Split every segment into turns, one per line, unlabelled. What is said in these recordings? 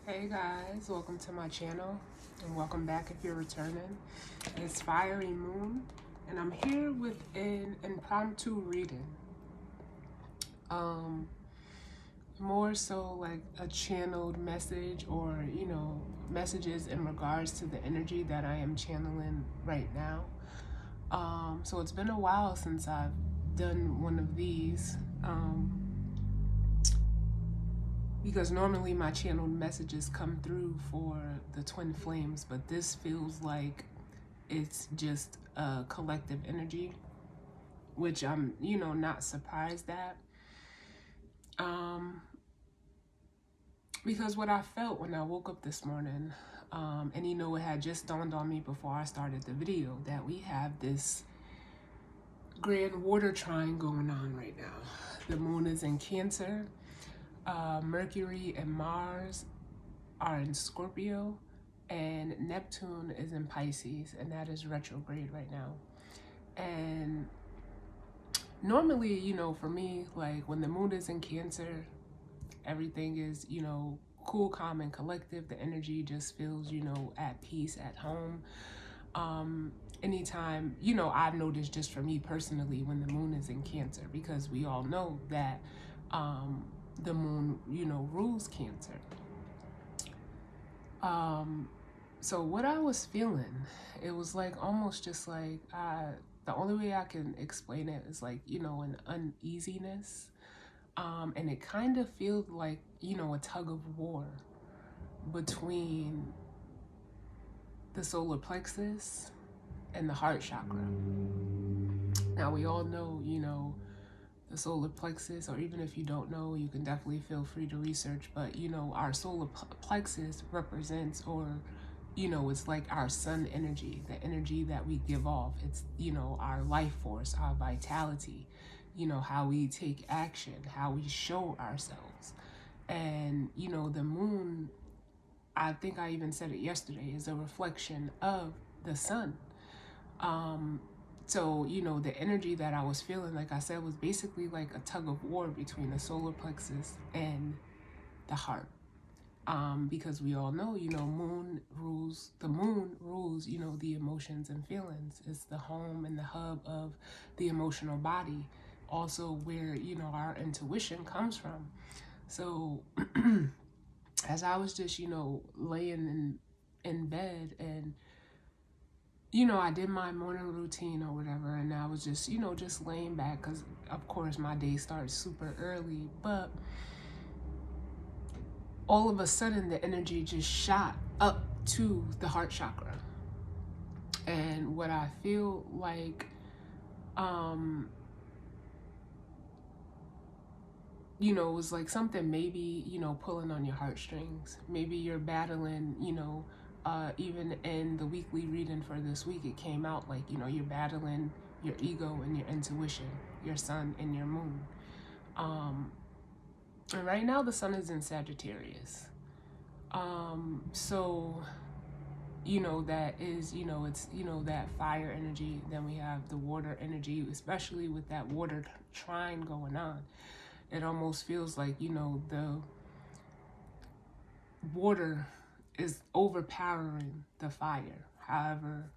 Hey guys, welcome to my channel and welcome back if you're returning. It's Fiery Moon and I'm here with an impromptu reading. More so like a channeled message or, messages in regards to the energy that I am channeling right now. So it's been a while since I've done one of these. Because normally my channeled messages come through for the twin flames, but this feels like it's just a collective energy, which I'm, not surprised at. Because what I felt when I woke up this morning, and it had just dawned on me before I started the video that we have this grand water trine going on right now. The moon is in Cancer. Mercury and Mars are in Scorpio, and Neptune is in Pisces, and that is retrograde right now. And normally, for me, like when the moon is in Cancer, everything is, cool, calm, and collective. The energy just feels, at peace, at home. Anytime, I've noticed just for me personally when the moon is in Cancer, because we all know that the moon, rules Cancer. So what I was feeling, it was like almost just like the only way I can explain it is like, an uneasiness. And it kind of feels like, a tug of war between the solar plexus and the heart chakra. Now we all know, the solar plexus, or even if you don't know, you can definitely feel free to research, but our solar plexus represents, or it's like our sun energy, the energy that we give off. It's our life force, our vitality, how we take action, how we show ourselves. And the moon, I think I even said it yesterday, is a reflection of the sun. So, the energy that I was feeling, like I said, was basically like a tug of war between the solar plexus and the heart. Because we all know, the moon rules, the emotions and feelings. It's the home and the hub of the emotional body. Also where, our intuition comes from. So as I was just, laying in bed and I did my morning routine or whatever, and I was just, just laying back because, of course, my day starts super early. But all of a sudden, the energy just shot up to the heart chakra. And what I feel like, was like something maybe, pulling on your heartstrings. Maybe you're battling, even in the weekly reading for this week, it came out like, you're battling your ego and your intuition, your sun and your moon. And right now the sun is in Sagittarius. So, that is, it's, that fire energy. Then we have the water energy, especially with that water trine going on. It almost feels like, the water is overpowering the fire. However,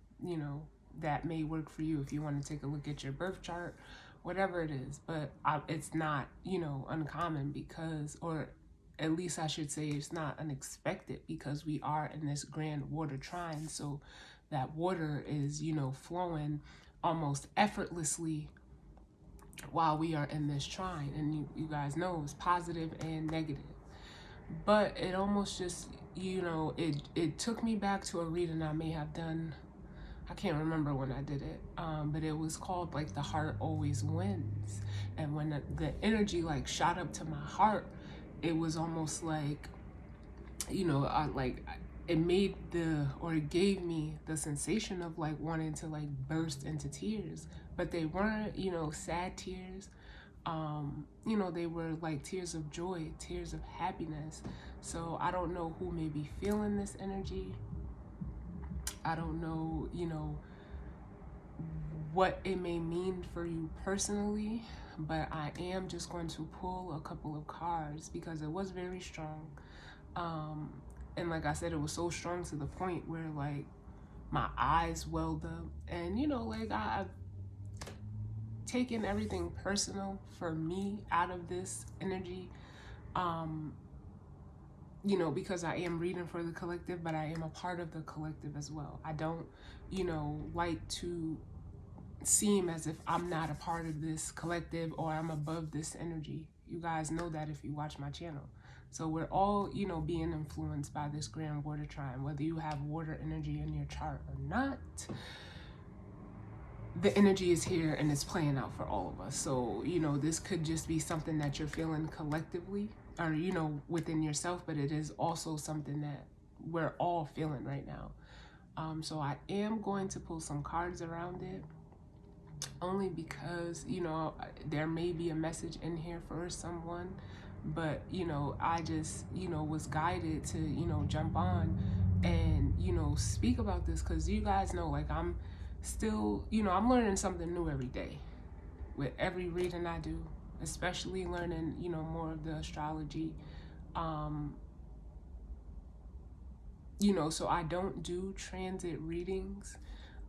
that may work for you if you want to take a look at your birth chart, whatever it is. But it's not, uncommon because, or at least I should say it's not unexpected because we are in this grand water trine. So that water is, flowing almost effortlessly while we are in this trine. And you guys know it's positive and negative. But it almost just, it took me back to a reading I may have done. I can't remember when I did it, but it was called like The Heart Always Wins. And when the energy like shot up to my heart, it was almost like, it made it gave me the sensation of like wanting to like burst into tears, but they weren't, sad tears. They were like tears of joy, tears of happiness. So I don't know who may be feeling this energy. I don't know, what it may mean for you personally, but I am just going to pull a couple of cards because it was very strong. And like I said, it was so strong to the point where like my eyes welled up. And you know, like I've taken everything personal for me out of this energy. You know, because I am reading for the collective, but I am a part of the collective as well. I don't, you know, like to seem as if I'm not a part of this collective or I'm above this energy. You guys know that if you watch my channel. So we're all, you know, being influenced by this grand water trine, whether you have water energy in your chart or not. The energy is here and it's playing out for all of us. So, you know, this could just be something that you're feeling collectively or, you know, within yourself, but it is also something that we're all feeling right now. So I am going to pull some cards around it, only because, you know, there may be a message in here for someone, but, you know, I just, you know, was guided to, you know, jump on and, you know, speak about this because you guys know, like, I'm still, you know, I'm learning something new every day with every reading I do, especially learning, you know, more of the astrology. You know, so I don't do transit readings,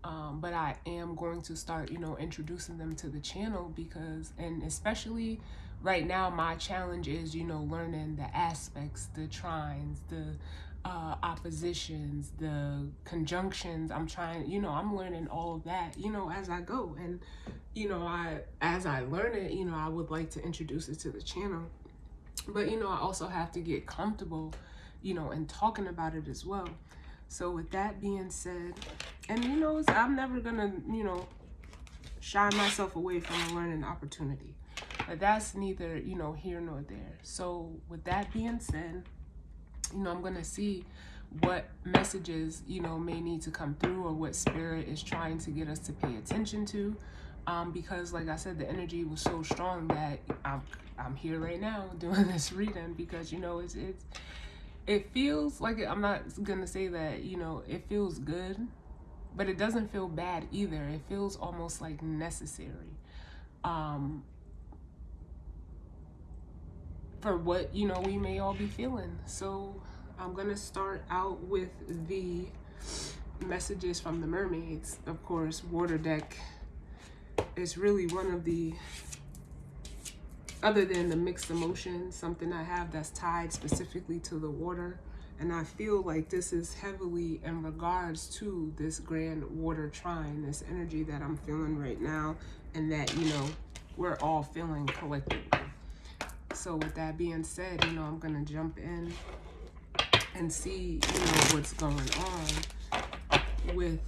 but I am going to start, you know, introducing them to the channel because, and especially right now, my challenge is, you know, learning the aspects, the trines, the oppositions, the conjunctions. I'm trying, you know, I'm learning all of that, you know, as I go. And, you know, as I learn it, you know, I would like to introduce it to the channel. But, you know, I also have to get comfortable, you know, and talking about it as well. So with that being said, and, you know, I'm never gonna, you know, shy myself away from a learning opportunity. But that's neither, you know, here nor there. So with that being said, you know, I'm gonna see what messages, you know, may need to come through or what spirit is trying to get us to pay attention to. Because like I said, the energy was so strong that I'm here right now doing this reading because, you know, it feels like, I'm not gonna say that, you know, it feels good, but it doesn't feel bad either. It feels almost like necessary. For what, you know, we may all be feeling. So I'm gonna start out with the messages from the mermaids. Of course, water deck is really one of the, other than the mixed emotions, something I have that's tied specifically to the water. And I feel like this is heavily in regards to this grand water trine, this energy that I'm feeling right now, and that, you know, we're all feeling collectively. So with that being said, you know, I'm gonna jump in and see, you know, what's going on with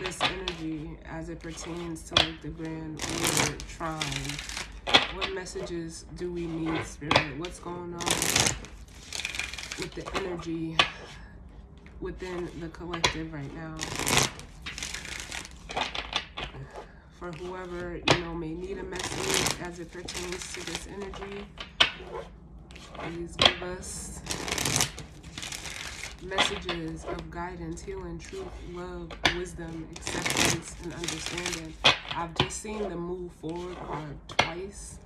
this energy as it pertains to like the grand water trine. What messages do we need, Spirit? What's going on with the energy within the collective right now? For whoever, you know, may need a message as it pertains to this energy, please give us messages of guidance, healing, truth, love, wisdom, acceptance, and understanding. I've just seen the move forward card twice.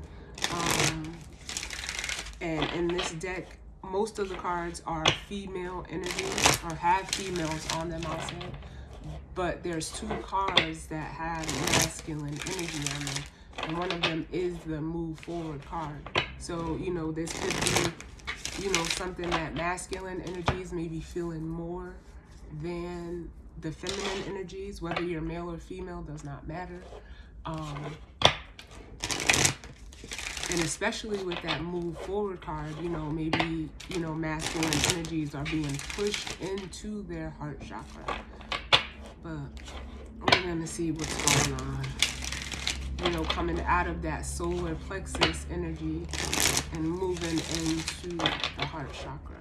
And in this deck, most of the cards are female energy or have females on them, I'll say. But there's two cards that have masculine energy on them. And one of them is the move forward card. So, you know, this could be, you know, something that masculine energies may be feeling more than the feminine energies. Whether you're male or female does not matter. And especially with that move forward card, you know, maybe, you know, masculine energies are being pushed into their heart chakra. But we're going to see what's going on. You know, coming out of that solar plexus energy and moving into the heart chakra.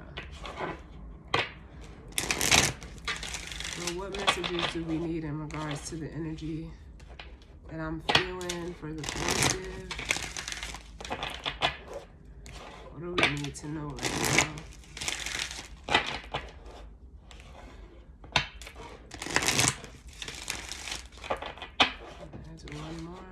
So what messages do we need in regards to the energy that I'm feeling for the collective? What do we need to know right now? There's one more.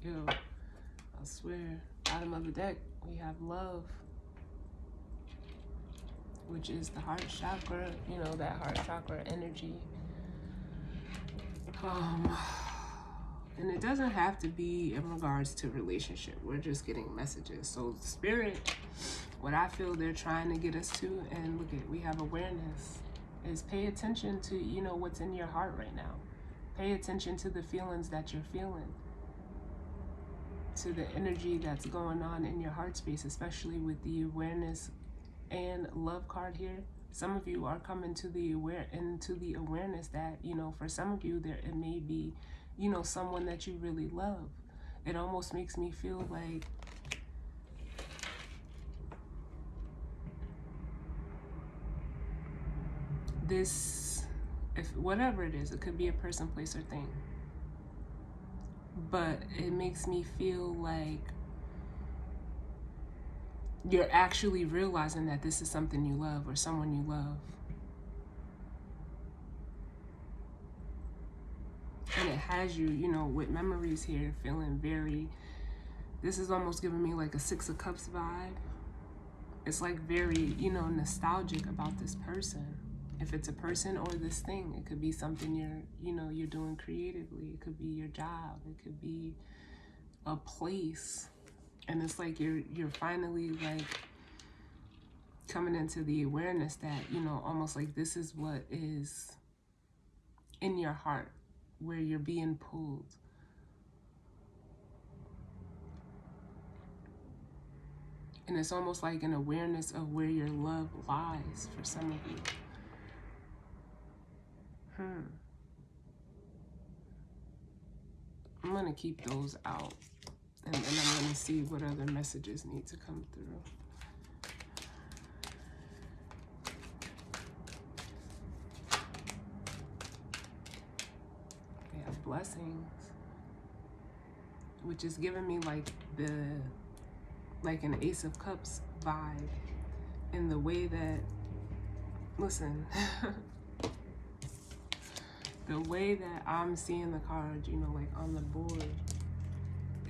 Ew. I swear. Bottom of the deck, we have love, which is the heart chakra, you know, that heart chakra energy. And it doesn't have to be in regards to relationship. We're just getting messages. So spirit, what I feel they're trying to get us to, and look at, we have awareness, is pay attention to, you know, what's in your heart right now. Pay attention to the feelings that you're feeling, to the energy that's going on in your heart space, especially with the awareness and love card here. Some of you are coming to the awareness that, you know, for some of you there, it may be, you know, someone that you really love. It almost makes me feel like this, if whatever it is, it could be a person, place, or thing, but it makes me feel like you're actually realizing that this is something you love or someone you love. And it has you, you know, with memories here, feeling very, this is almost giving me like a Six of Cups vibe. It's like very, you know, nostalgic about this person. If it's a person or this thing, it could be something you're doing creatively. It could be your job. It could be a place. And it's like you're finally like coming into the awareness that, you know, almost like this is what is in your heart, where you're being pulled. And it's almost like an awareness of where your love lies for some of you. I'm going to keep those out. And then I'm going to see what other messages need to come through. We have blessings, which is giving me like an Ace of Cups vibe in the way that, listen, the way that I'm seeing the cards, you know, like on the board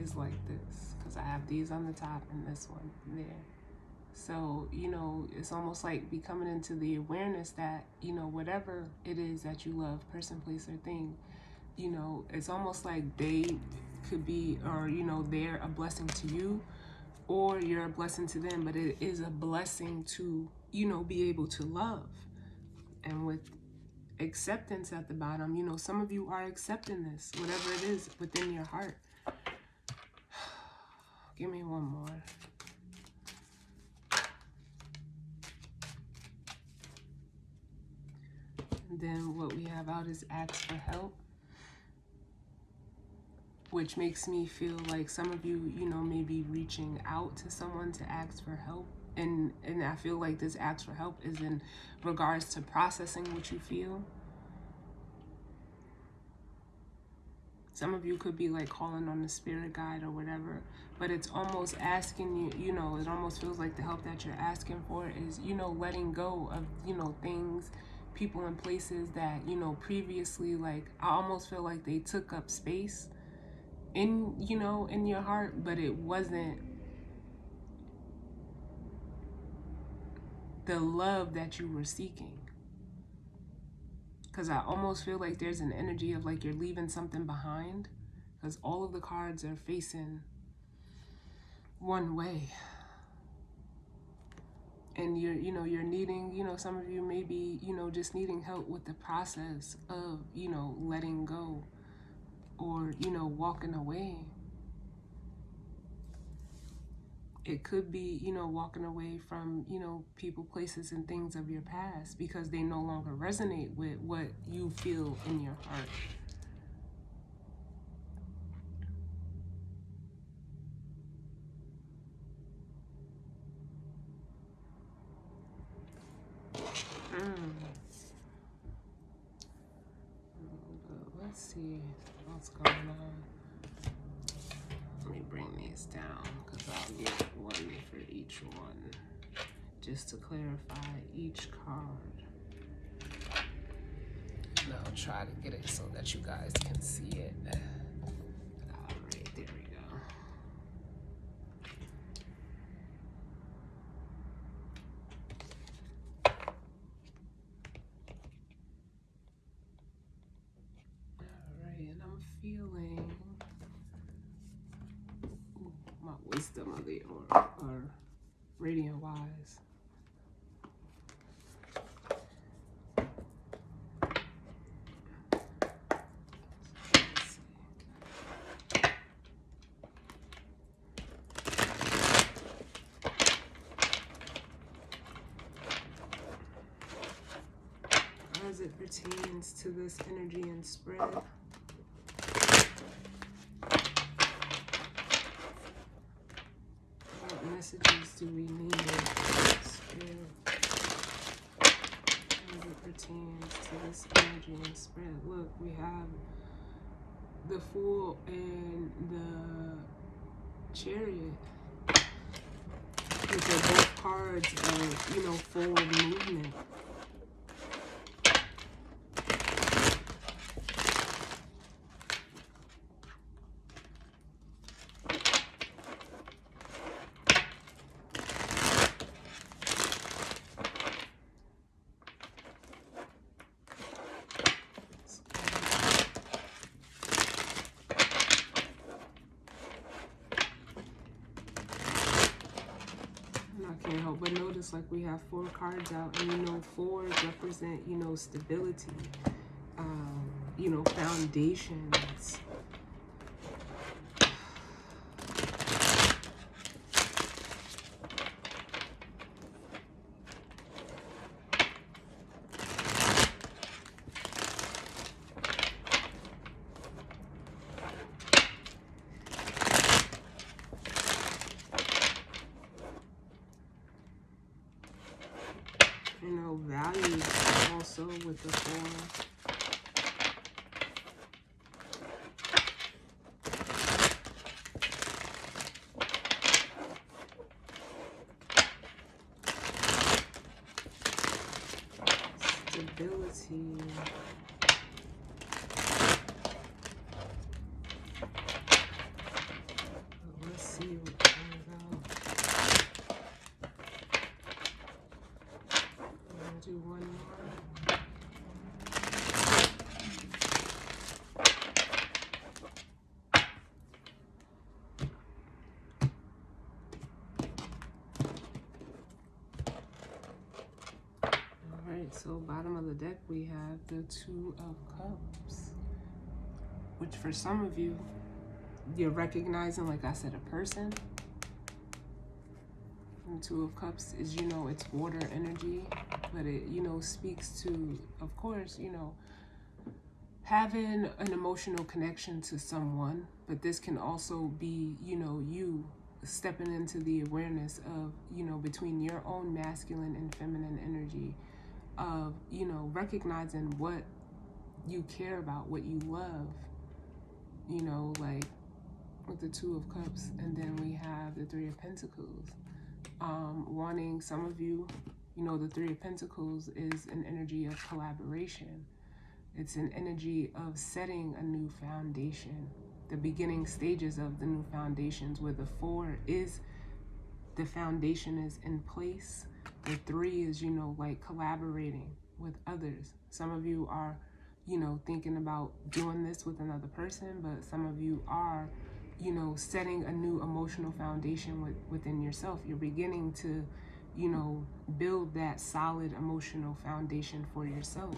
is like this, because I have these on the top and this one there. So, you know, it's almost like becoming into the awareness that, you know, whatever it is that you love, person, place, or thing, you know, it's almost like they could be, or, you know, they're a blessing to you, or you're a blessing to them, but it is a blessing to, you know, be able to love. And with acceptance at the bottom, you know, some of you are accepting this, whatever it is within your heart. Give me one more. And then what we have out is ask for help, which makes me feel like some of you, you know, may be reaching out to someone to ask for help. And I feel like this ask for help is in regards to processing what you feel. Some of you could be like calling on the spirit guide or whatever, but it's almost asking you, you know, it almost feels like the help that you're asking for is, you know, letting go of, you know, things, people and places that, you know, previously, like, I almost feel like they took up space in, you know, in your heart, but it wasn't the love that you were seeking. Because I almost feel like there's an energy of like you're leaving something behind, because all of the cards are facing one way. And you're, you know, you're needing, you know, some of you may be, you know, just needing help with the process of, you know, letting go or, you know, walking away. It could be, you know, walking away from, you know, people, places, and things of your past because they no longer resonate with what you feel in your heart. Let's see what's going on. Let me bring these down because I'll get one for each one, just to clarify each card. And I'll try to get it so that you guys can see it. All right, there we go. feeling? Ooh, my wisdom of the or radiant wise. As it pertains to this energy and spread, what messages do we need? Spirit, as it pertains to this energy and spread. Look, we have the Fool and the Chariot, which are both cards of, you know, forward movement. I can't help but notice, like, we have 4 cards out, and you know, 4s represent, you know, stability, you know, foundations. You know, values also with the 4. Stability. Let's see what comes out. I'm gonna do one more. Alright, so bottom of the deck we have the 2 of Cups, which for some of you, you're recognizing, like I said, a person. And 2 of Cups is, you know, it's water energy, but it, you know, speaks to, of course, you know, having an emotional connection to someone, but this can also be, you know, you stepping into the awareness of, you know, between your own masculine and feminine energy of, you know, recognizing what you care about, what you love, you know, like with the 2 of Cups, and then we have the 3 of Pentacles. Wanting, some of you, you know, the 3 of Pentacles is an energy of collaboration. It's an energy of setting a new foundation, the beginning stages of the new foundations, where the 4 is the foundation is in place. The 3 is, you know, like collaborating with others. Some of you are, you know, thinking about doing this with another person, but some of you are, you know, setting a new emotional foundation within yourself. You're beginning to, you know, build that solid emotional foundation for yourself.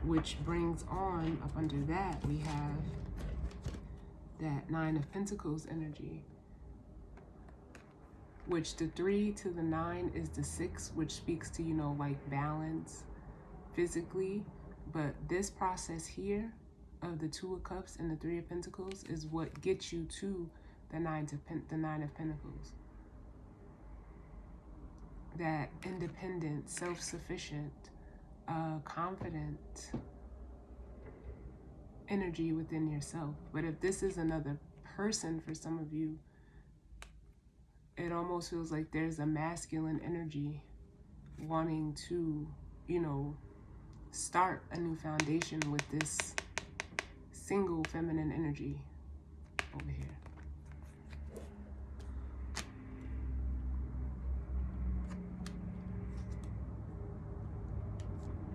Which brings on, up under that, we have that 9 of Pentacles energy. Which the 3 to the 9 is the 6, which speaks to, you know, like balance physically. But this process here of the 2 of Cups and the 3 of Pentacles is what gets you to the 9 of Pentacles. That independent, self-sufficient, confident energy within yourself. But if this is another person for some of you, it almost feels like there's a masculine energy wanting to, you know, start a new foundation with this single feminine energy over here.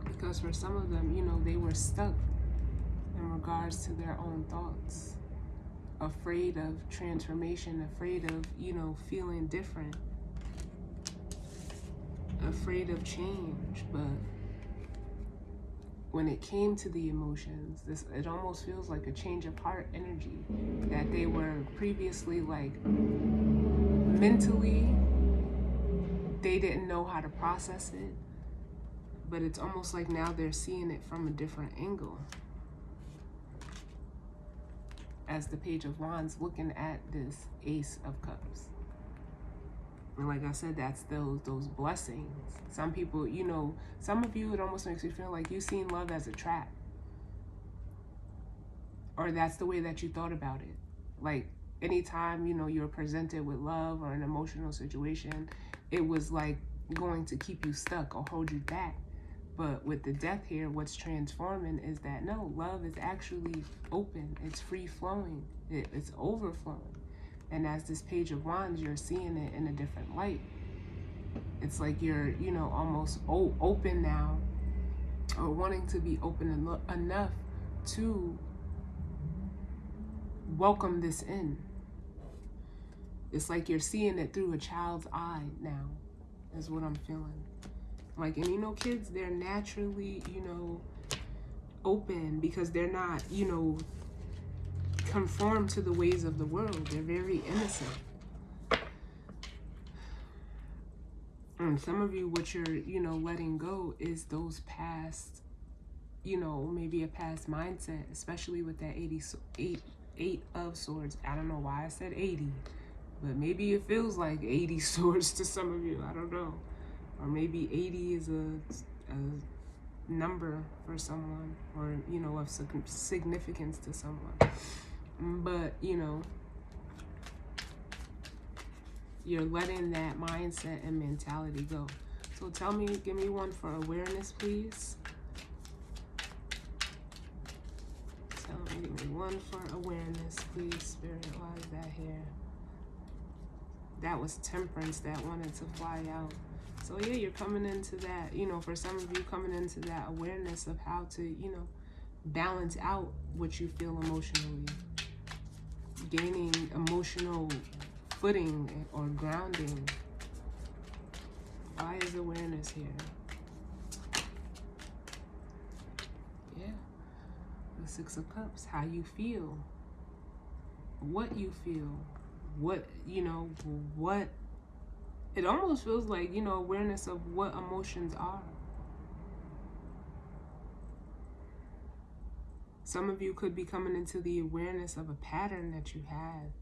Because for some of them, you know, they were stuck in regards to their own thoughts, afraid of transformation, afraid of, feeling different, afraid of change. But when it came to the emotions, it almost feels like a change of heart energy, that they were previously like mentally, they didn't know how to process it, but it's almost like now they're seeing it from a different angle. As the Page of Wands looking at this Ace of Cups. And like I said, that's those blessings. Some people, some of you, it almost makes you feel like you've seen love as a trap. Or that's the way that you thought about it. Like anytime, you're presented with love or an emotional situation, it was like going to keep you stuck or hold you back. But with the Death here, what's transforming is that no, love is actually open. It's free flowing. It's overflowing. And as this Page of Wands, you're seeing it in a different light. It's like you're, almost open now, or wanting to be open enough to welcome this in. It's like you're seeing it through a child's eye now, is what I'm feeling. Like, and kids, they're naturally, open because they're not, conform to the ways of the world. They're very innocent. And some of you, what you're, letting go is those past, maybe a past mindset, especially with that eight of swords. I don't know why I said 80, but maybe it feels like 80 swords to some of you. I don't know. Or maybe 80 is a number for someone, or, of significance to someone. But, you're letting that mindset and mentality go. So give me one for awareness, please. Give me one for awareness, please, Spirit. Why is that here? That was Temperance that wanted to fly out. So yeah, you're coming into that, for some of you, coming into that awareness of how to, balance out what you feel emotionally. Gaining emotional footing or grounding. Why is awareness here? Yeah. The Six of Cups. How you feel. What you feel. What, what. It almost feels like, awareness of what emotions are. Some of you could be coming into the awareness of a pattern that you had,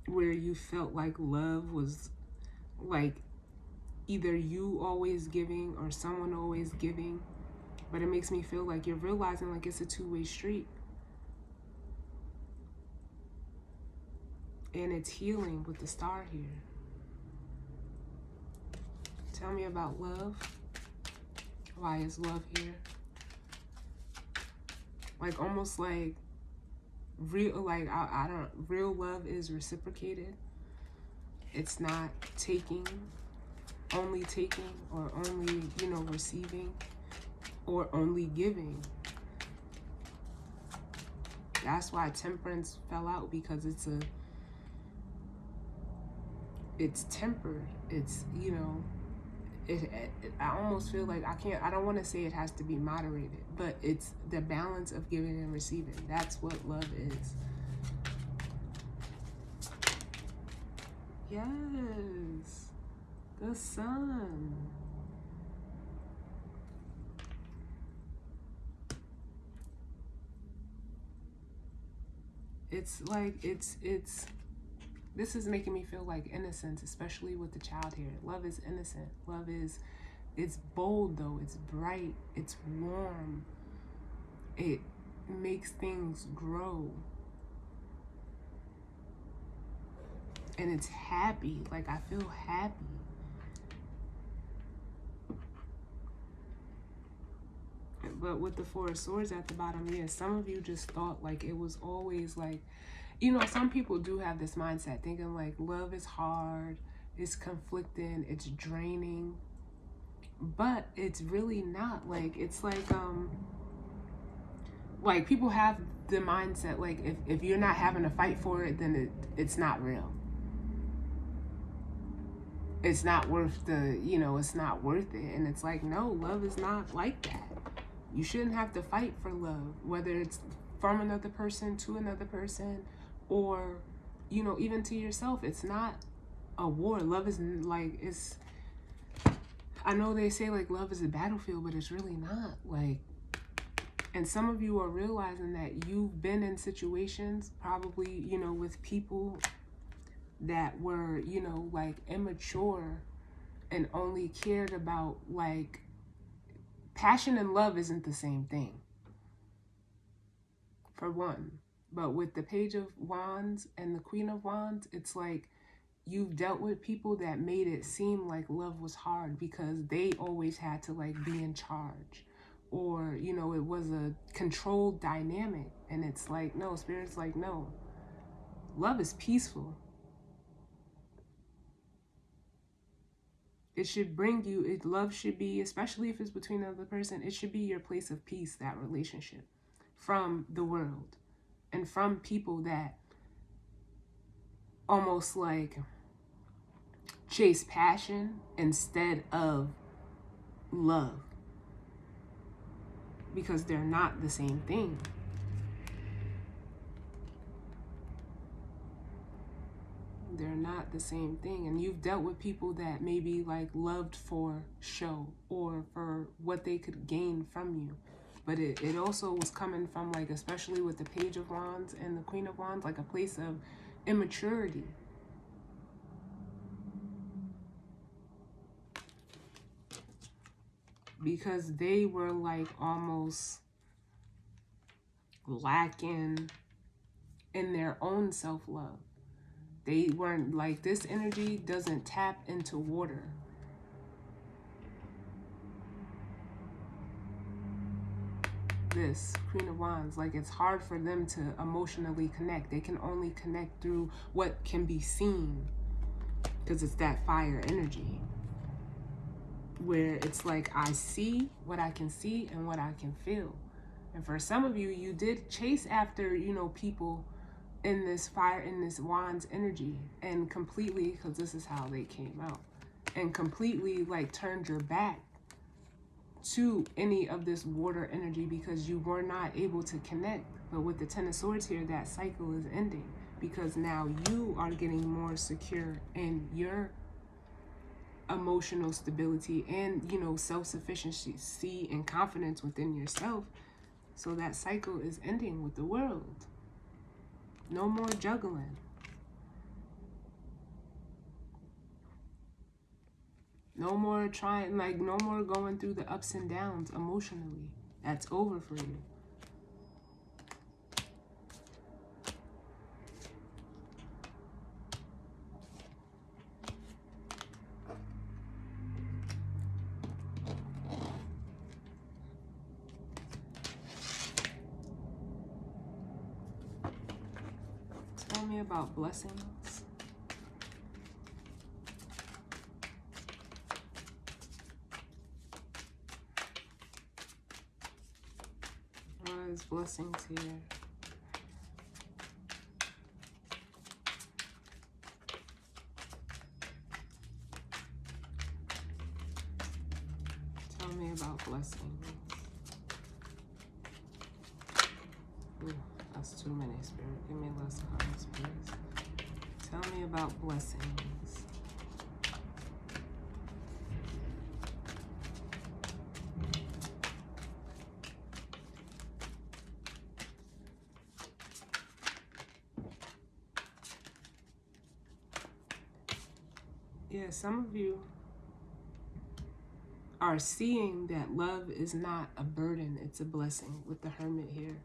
where you felt like love was like either you always giving or someone always giving. But it makes me feel like you're realizing like it's a two-way street. And it's healing with the Star here. Tell me about love. Why is love here? Like almost like real, like real love is reciprocated. It's not only taking, or only, receiving, or only giving. That's why Temperance fell out, because it's tempered. It's, I almost feel like I don't want to say it has to be moderated, but it's the balance of giving and receiving. That's what love is. Yes, the Sun. It's like, this is making me feel like innocence, especially with the child here. Love is innocent. Love is, it's bold though. It's bright. It's warm. It makes things grow. And it's happy. Like, I feel happy. But with the Four of Swords at the bottom, yeah, some of you just thought like it was always like, some people do have this mindset thinking like love is hard, it's conflicting, it's draining. but it's really not. Like, it's like people have the mindset, like, if you're not having to fight for it, then it's not real. It's not worth it's not worth it. And it's like, no, love is not like that. You shouldn't have to fight for love, whether it's from another person to another person, or even to yourself. It's not a war. Love is like, I know they say like love is a battlefield, but it's really not. Like, and some of you are realizing that you've been in situations, probably with people that were like immature and only cared about, like, passion and love isn't the same thing, for one. But with the Page of Wands and the Queen of Wands, it's like you've dealt with people that made it seem like love was hard because they always had to like be in charge, or it was a controlled dynamic. And it's like, no, Spirit's like, no, love is peaceful. It should bring you, love should be, especially if it's between another person, it should be your place of peace, that relationship, from the world and from people that almost like chase passion instead of love, because they're not the same thing. They're not the same thing. And you've dealt with people that maybe like loved for show or for what they could gain from you. But it also was coming from, like, especially with the Page of Wands and the Queen of Wands, like a place of immaturity. Because they were like almost lacking in their own self-love. They weren't like, this energy doesn't tap into water. This Queen of Wands, like, it's hard for them to emotionally connect. They can only connect through what can be seen, because it's that fire energy, where it's like, I see what I can see and what I can feel. And for some of you, you did chase after people in this fire, in this Wands energy, and completely, because this is how they came out, and completely like turned your back to any of this water energy because you were not able to connect. But with the Ten of Swords here, that cycle is ending, because now you are getting more secure in your emotional stability and self-sufficiency and confidence within yourself. So that cycle is ending with the World. No more juggling. No more trying, like, no more going through the ups and downs emotionally. That's over for you. Tell me about blessings. What is blessings here? Tell me about blessings. Ooh, that's too many, Spirit. Give me less cards, please. Tell me about blessings. Yeah, some of you are seeing that love is not a burden, it's a blessing with the Hermit here.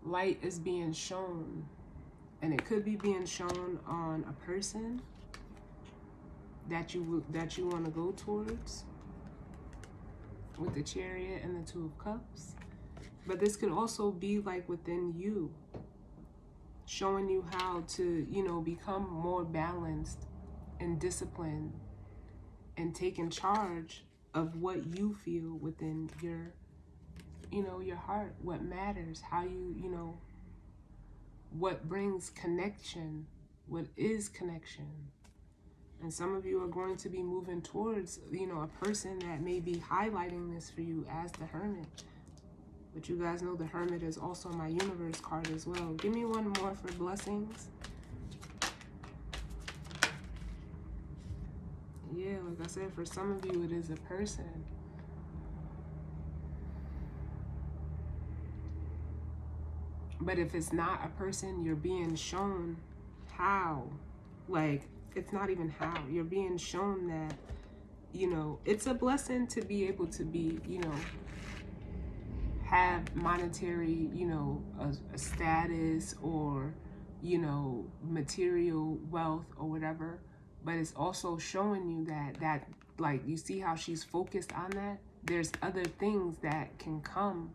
Light is being shown, and it could be being shown on a person that you want to go towards, with the Chariot and the Two of Cups. But this could also be like within you, showing you how to become more balanced and disciplined and taking charge of what you feel within your, your heart, what matters, how you, what brings connection, what is connection. And some of you are going to be moving towards, a person that may be highlighting this for you as the Hermit. But you guys know the Hermit is also my universe card as well. Give me one more for blessings. Yeah, like I said, for some of you, it is a person. But if it's not a person, you're being shown how. Like, it's not even how. You're being shown that, it's a blessing to be able to be, have monetary, a status or, material wealth or whatever. But it's also showing you that like, you see how she's focused on that? There's other things that can come.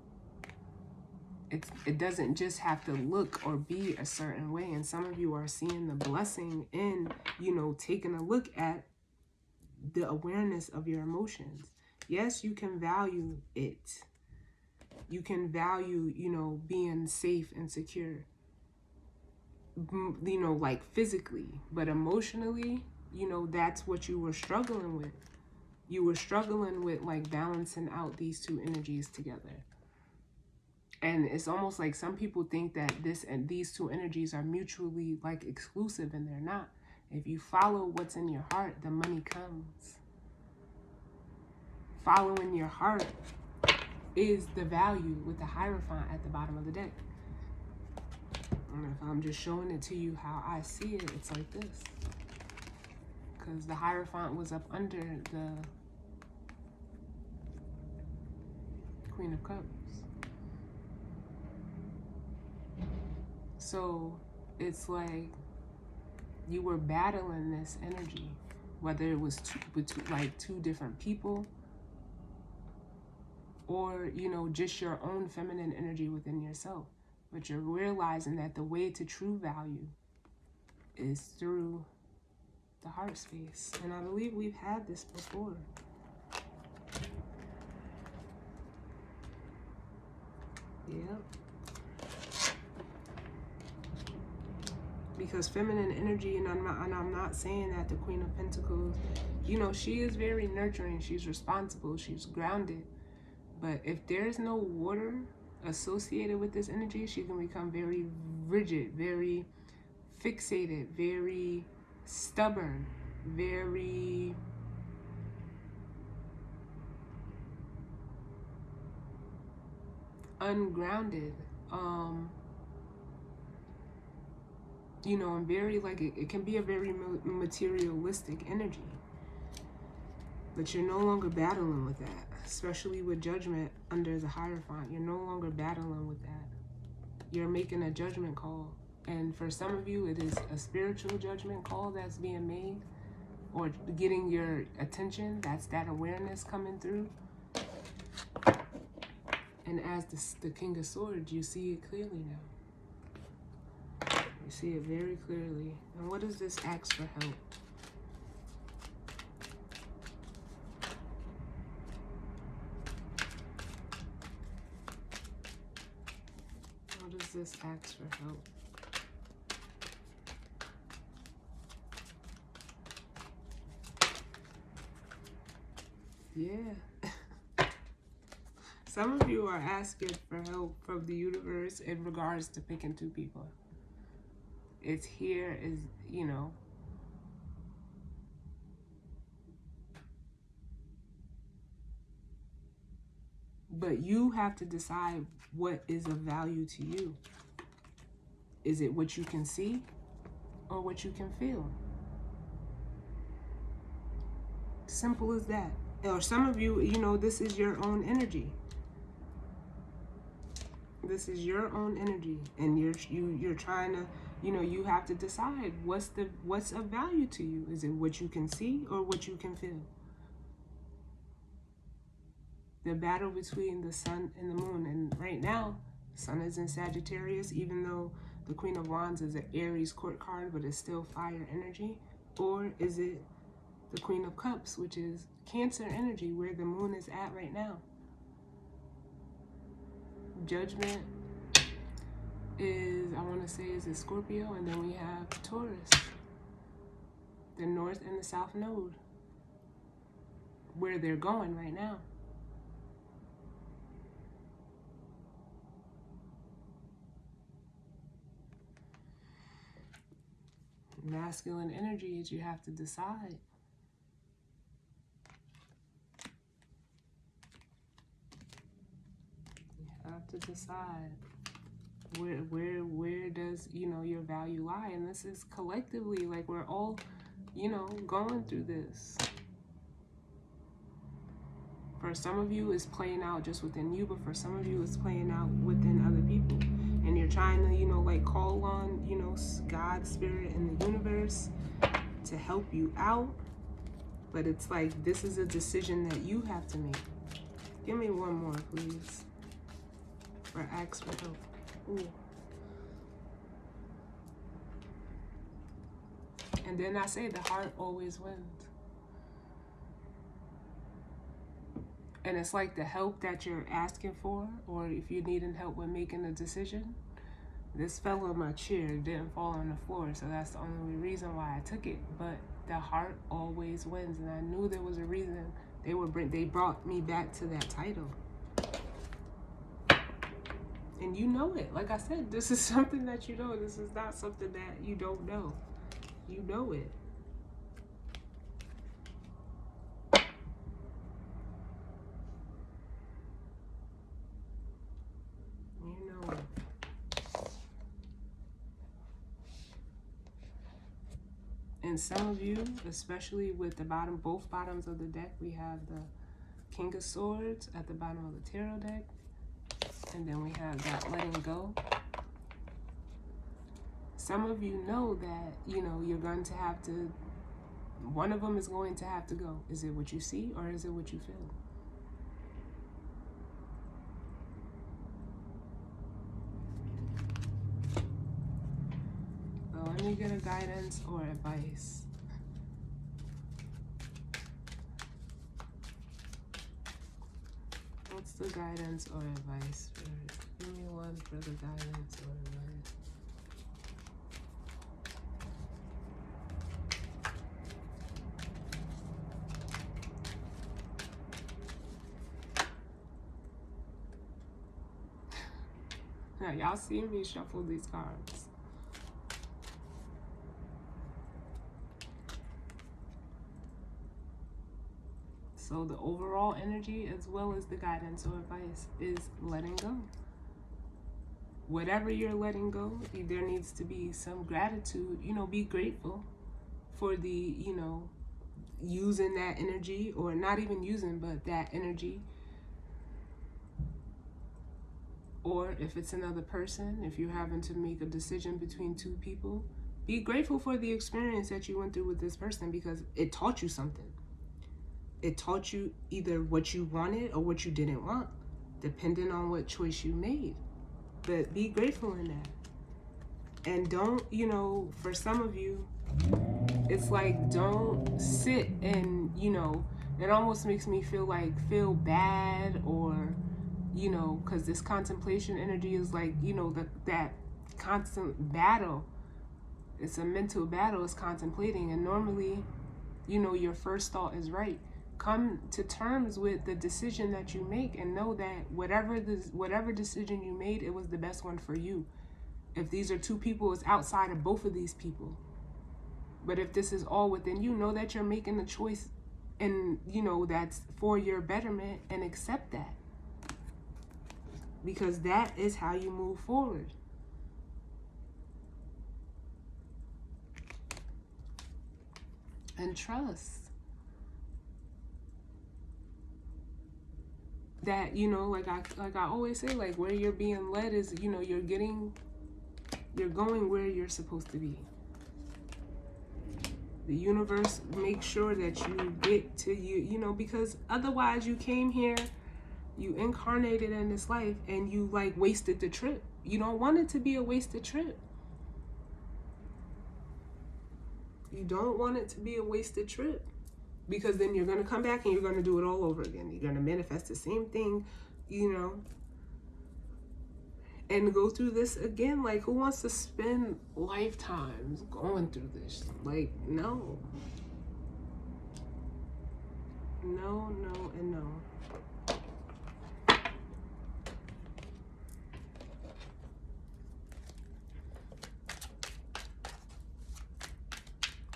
It doesn't just have to look or be a certain way. And some of you are seeing the blessing in, taking a look at the awareness of your emotions. Yes, you can value it. You can value, being safe and secure, like physically, but emotionally, that's what you were struggling with. You were struggling with like balancing out these two energies together. And it's almost like some people think that this and these two energies are mutually like exclusive, and they're not. If you follow what's in your heart, the money comes. Following your heart is the value with the Hierophant at the bottom of the deck. And if I'm just showing it to you how I see it, it's like this. Because the Hierophant was up under the Queen of Cups. So it's like you were battling this energy, whether it was two different people, or, just your own feminine energy within yourself. But you're realizing that the way to true value is through the heart space. And I believe we've had this before. Yep. Because feminine energy, and I'm not saying that the Queen of Pentacles, she is very nurturing, she's responsible, she's grounded. But if there's no water associated with this energy, she can become very rigid, very fixated, very stubborn, very ungrounded, and very like it can be a very materialistic energy. But you're no longer battling with that, especially with Judgment under the Hierophant. You're no longer battling with that. You're making a judgment call. And for some of you, it is a spiritual judgment call that's being made, or getting your attention. That's that awareness coming through. And as the King of Swords, you see it clearly now. You see it very clearly. And what does this ask for help? What does this ask for help? Yeah. Some of you are asking for help from the universe in regards to picking two people. It's here is, but you have to decide what is of value to you. Is it what you can see or what you can feel? Simple as that. Or some of you, this is your own energy. This is your own energy, and you're trying to, you have to decide what's of value to you. Is it what you can see or what you can feel? The battle between the sun and the moon, and right now, the sun is in Sagittarius, even though the Queen of Wands is an Aries court card, but it's still fire energy. Or is it the Queen of Cups, which is Cancer energy, where the moon is at right now. Judgment is, I want to say, is it Scorpio? And then we have Taurus, the North and the South Node, where they're going right now. Masculine energy is you have to decide. You have to decide where does, you know, your value lie. And this is collectively, like, we're all, you know, going through this. For some of you, it's playing out just within you, but for some of you, it's playing out within other people. And you're trying to, you know, like, call on, you know, God, Spirit, and the universe to help you out. But it's like, this is a decision that you have to make. Give me one more, please. Or ask for help. Ooh. And then I say the heart always wins. And it's like the help that you're asking for, or if you're needing help with making a decision, this fell on my chair, didn't fall on the floor, so that's the only reason why I took it. But the heart always wins, and I knew there was a reason they brought me back to that title. And you know it. Like I said, this is something that you know. This is not something that you don't know. You know it. You know it. And some of you, especially with the bottom, both bottoms of the deck, we have the King of Swords at the bottom of the tarot deck. And then we have that letting go. Some of you know that, you know, you're going to have to, one of them is going to have to go. Is it what you see or is it what you feel? So let me get a guidance or advice. What's the guidance or advice? Give me one for the guidance or advice. Now, y'all see me shuffle these cards. So the overall energy, as well as the guidance or advice, is letting go. Whatever you're letting go, there needs to be some gratitude. You know, be grateful for the, you know, using that energy, or not even using, but that energy. Or if it's another person, if you're having to make a decision between two people, be grateful for the experience that you went through with this person, because it taught you something. It taught you either what you wanted or what you didn't want, depending on what choice you made. But be grateful in that. And don't, you know, for some of you, it's like, don't sit and, you know, it almost makes me feel bad, or, you know, because this contemplation energy is like, you know, that constant battle. It's a mental battle, it's contemplating. And normally, you know, your first thought is right. Come to terms with the decision that you make and know that whatever decision you made, it was the best one for you. If these are two people, it's outside of both of these people. But if this is all within you, know that you're making a choice, and, you know, that's for your betterment, and accept that. Because that is how you move forward. And trust that, you know, like I always say, like, where you're being led is, you know, you're going where you're supposed to be. The universe makes sure that you get to you know, because otherwise you came here, you incarnated in this life, and you, like, wasted the trip. You don't want it to be a wasted trip. You don't want it to be a wasted trip. because then you're going to come back and you're going to do it all over again. You're going to manifest the same thing, you know, and go through this again. Like, who wants to spend lifetimes going through this? Like, no. No, no, and no.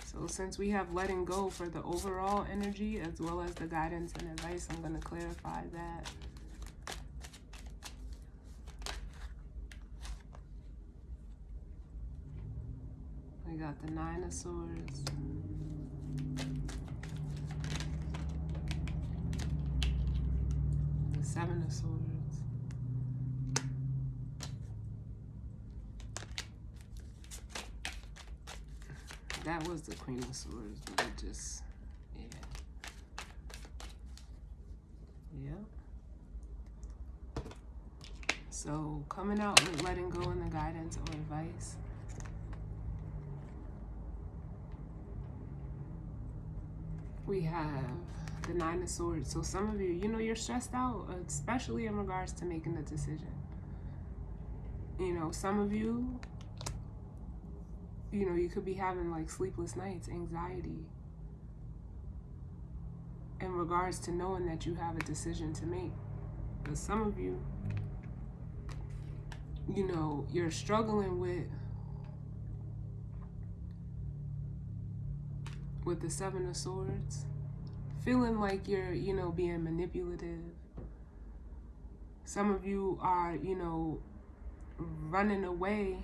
So since we have letting go for the overall energy as well as the guidance and advice, I'm going to clarify that. We got the Nine of Swords. The Seven of Swords. That was the Queen of Swords, but it just, yeah. Yeah. So coming out with letting go and the guidance or advice. We have the Nine of Swords. So some of you, you know, you're stressed out, especially in regards to making a decision. You know, some of you, you know, you could be having like sleepless nights, anxiety, in regards to knowing that you have a decision to make. But some of you, you know, you're struggling with the Seven of Swords, feeling like you're, you know, being manipulative. Some of you are, you know, running away.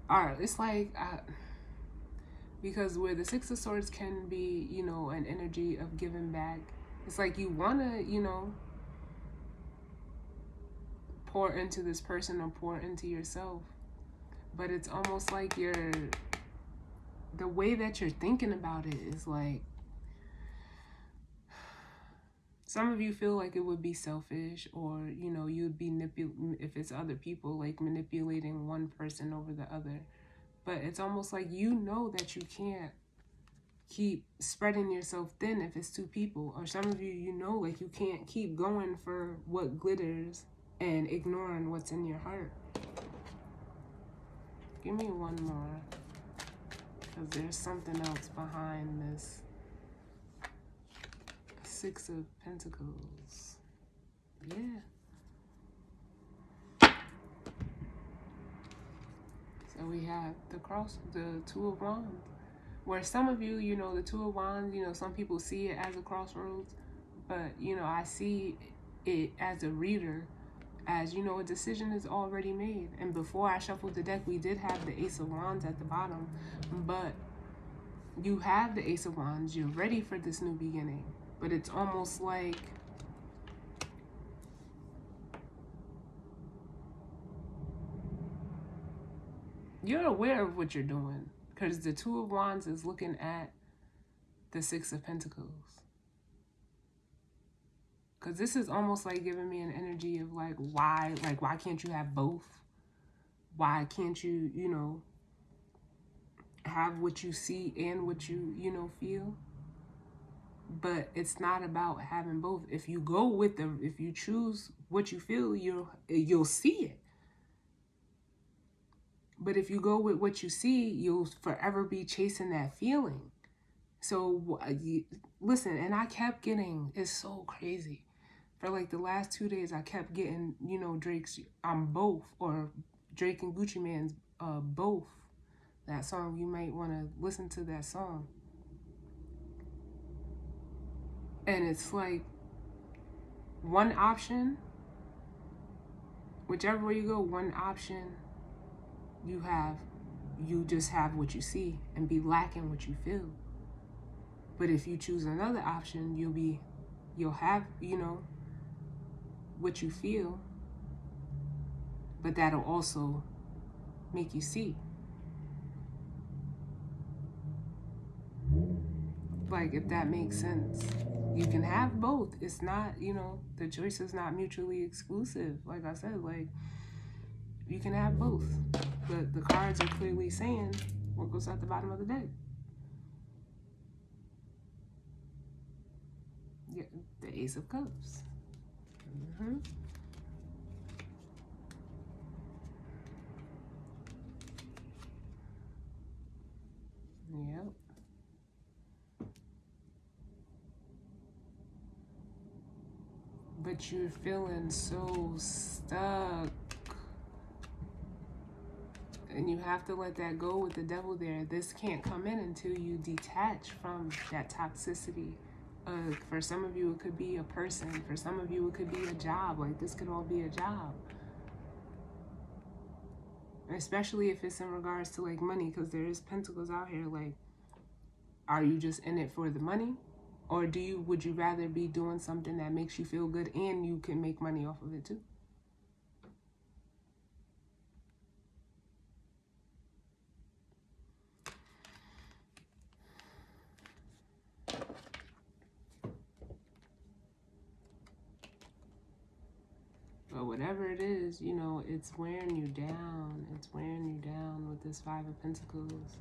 Alright, it's like, because where the Six of Swords can be, you know, an energy of giving back, it's like you want to, you know, pour into this person or pour into yourself. But it's almost like the way that you're thinking about it is like, some of you feel like it would be selfish, or, you know, you'd be, if it's other people, like manipulating one person over the other. But it's almost like you know that you can't keep spreading yourself thin if it's two people. Or some of you, you know, like you can't keep going for what glitters and ignoring what's in your heart. Give me one more, because there's something else behind this Six of Pentacles. Yeah. So we have the Two of Wands. Where some of you, you know, the Two of Wands, you know, some people see it as a crossroads. But, you know, I see it as a reader, as, you know, a decision is already made. And before I shuffled the deck, we did have the Ace of Wands at the bottom. But you have the Ace of Wands. You're ready for this new beginning. But it's almost like you're aware of what you're doing, because the Two of Wands is looking at the Six of Pentacles. Because this is almost like giving me an energy of like, why can't you have both? Why can't you, you know, have what you see and what you know, feel? But it's not about having both. If you go with if you choose what you feel, you'll see it. But if you go with what you see, you'll forever be chasing that feeling. So listen, and I kept getting, it's so crazy. For like the last 2 days, I kept getting, you know, Drake's I'm Both, or Drake and Gucci Mane's Both. That song, you might want to listen to that song. And it's like one option, whichever way you go, one option, you just have what you see and be lacking what you feel. But if you choose another option, you'll have, you know, what you feel, but that'll also make you see. Like, if that makes sense. You can have both. It's not, you know, the choice is not mutually exclusive. Like I said, like, you can have both. But the cards are clearly saying what goes at the bottom of the deck. the Ace of Cups. Yep. But you're feeling so stuck. And you have to let that go with the devil there. This can't come in until you detach from that toxicity. For some of you, it could be a person. For some of you, it could be a job. Like, this could all be a job. Especially if it's in regards to, like, money, because there is pentacles out here. Like, are you just in it for the money? Or would you rather be doing something that makes you feel good and you can make money off of it too? But whatever it is, you know, it's wearing you down. It's wearing you down with this Five of Pentacles.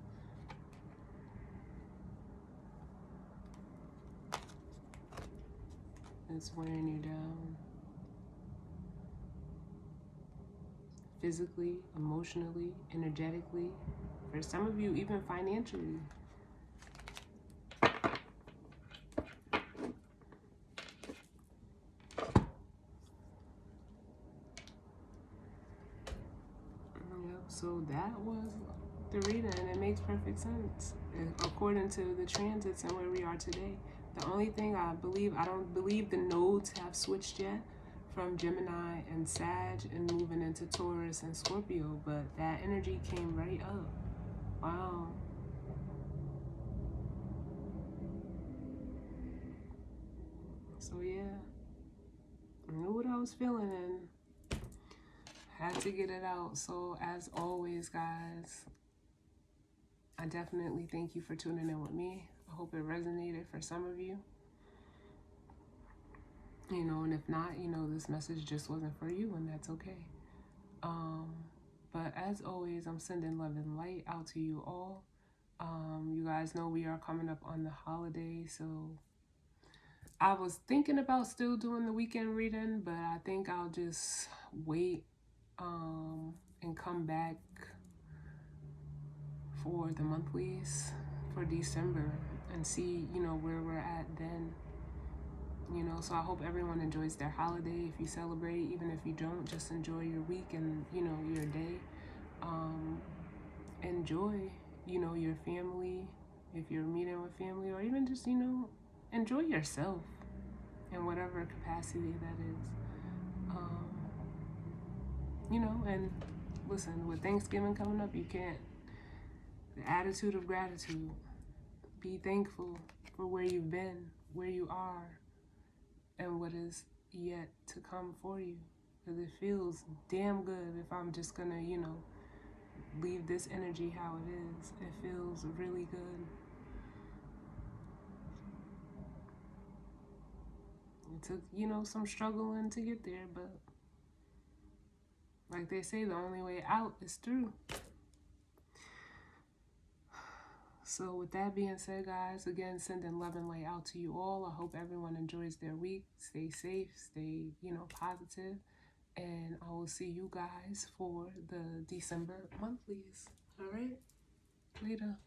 It's wearing you down. Physically, emotionally, energetically. For some of you, even financially. So that was the reading, and it makes perfect sense according to the transits and where we are today. The only thing I don't believe the nodes have switched yet from Gemini and Sag and moving into Taurus and Scorpio, but that energy came right up. Wow. So yeah, I knew what I was feeling and had to get it out. So as always, guys, I definitely thank you for tuning in with me. I hope it resonated for some of you. You know, and if not, you know, this message just wasn't for you, and that's okay. But as always, I'm sending love and light out to you all. You guys know we are coming up on the holiday, so I was thinking about still doing the weekend reading, but I think I'll just wait and come back for the monthlies for December and see, you know, where we're at then. You know, so I hope everyone enjoys their holiday. If you celebrate, even if you don't, just enjoy your week and, you know, your day. Enjoy, you know, your family, if you're meeting with family, or even just, you know, enjoy yourself in whatever capacity that is. You know, and listen, with Thanksgiving coming up, you can't, the attitude of gratitude, be thankful for where you've been, where you are, and what is yet to come for you. Because it feels damn good if I'm just gonna, you know, leave this energy how it is. It feels really good. It took, you know, some struggling to get there, but like they say, the only way out is through. So with that being said, guys, again, sending love and light out to you all. I hope everyone enjoys their week. Stay safe, stay, you know, positive. And I will see you guys for the December monthlies. All right? Later.